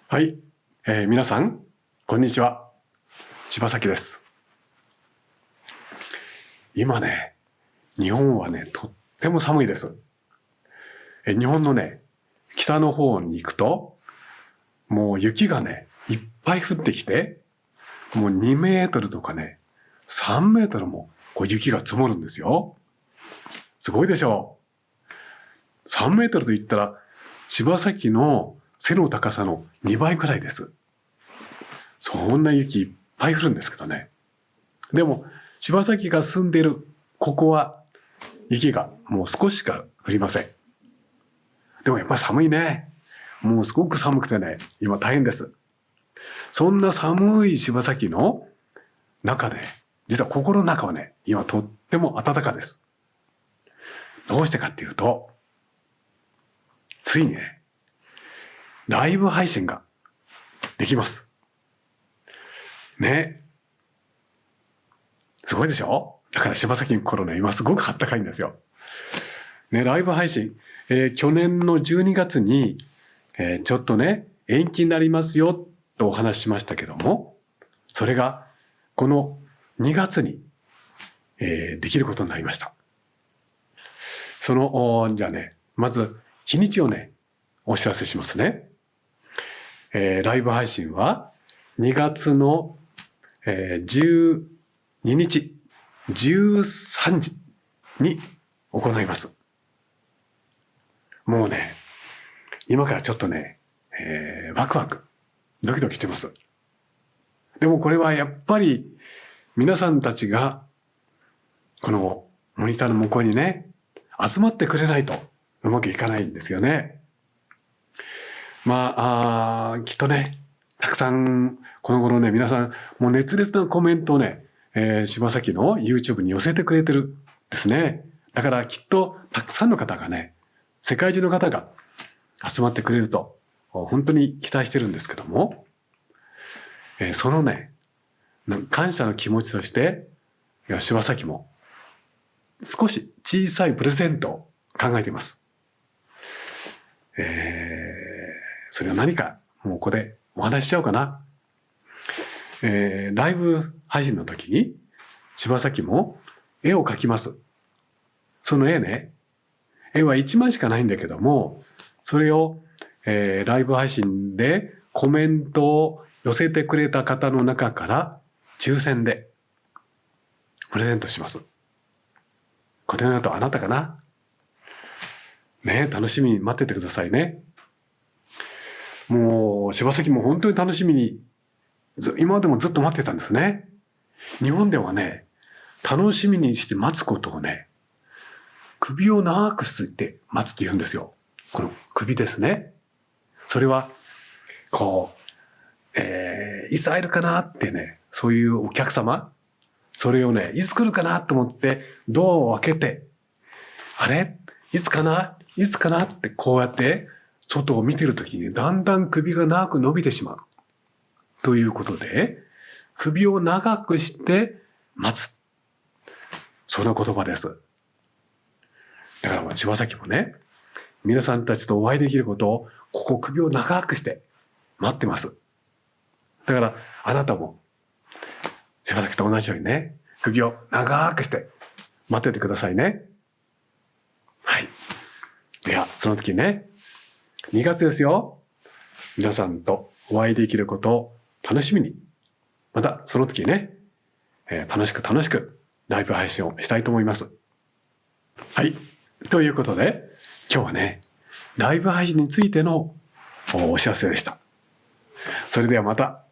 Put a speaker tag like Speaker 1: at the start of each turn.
Speaker 1: はい、皆さんこんにちは。柴崎です。今ね、日本はね、とっても寒いです。日本のね、北の方に行くと、もう雪がね、いっぱい降ってきて、もう2メートルとかね、3メートルもこう雪が積もるんですよ。すごいでしょう。3メートルと言ったら、柴崎の背の高さの2倍くらいです。そんな雪いっぱい降るんですけどね。でも、柴崎が住んでいるここは雪がもう少ししか降りません。でもやっぱり寒いね。もうすごく寒くてね、今大変です。そんな寒い柴崎の中で、実は心の中はね、今とっても暖かです。どうしてかっていうと、ついにね、ライブ配信ができます。ね。すごいでしょ？だから柴崎の頃ね、今すごく暖かいんですよ。ね、ライブ配信、去年の12月に、ちょっとね、延期になりますよとお話ししましたけども、それがこの2月に、できることになりました。じゃあね、まず日にちをね、お知らせしますね。ライブ配信は2月の、12日13時に行います。もうね、今からちょっとね、ワクワク、ドキドキしてます。でもこれはやっぱり皆さんたちがこのモニターの向こうにね、集まってくれないとうまくいかないんですよね。きっとね、たくさんこの頃ね、皆さんもう熱烈なコメントをね、柴崎の YouTube に寄せてくれてるんですね。だからきっとたくさんの方がね、世界中の方が集まってくれると本当に期待してるんですけども、そのね、感謝の気持ちとして、柴崎も少し小さいプレゼントを考えています。それは何か、もうここでお話ししちゃおうかな。ライブ配信の時に、柴崎も絵を描きます。その絵ね、絵は1枚しかないんだけども、それを、ライブ配信でコメントを寄せてくれた方の中から抽選でプレゼントします。これだとあなたかな？ね、楽しみに待っててくださいね。もう柴崎も本当に楽しみに今までもずっと待ってたんですね。日本ではね、楽しみにして待つことをね、首を長くして待つって言うんですよ。この首ですね。それはこう、いつ会えるかなってね、そういうお客様、それをね、いつ来るかなと思ってドアを開けて、あれいつかないつかなってこうやって外を見てるときにだんだん首が長く伸びてしまう。ということで、首を長くして待つ。そんな言葉です。だから柴崎もね、皆さんたちとお会いできることを、ここ首を長くして待ってます。だからあなたも柴崎と同じようにね、首を長くして待っててくださいね。はい。では、その時ね、2月ですよ。皆さんとお会いできることを楽しみに、またその時ね、楽しくライブ配信をしたいと思います。はい。ということで、今日はね、ライブ配信についてのお知らせでした。それではまた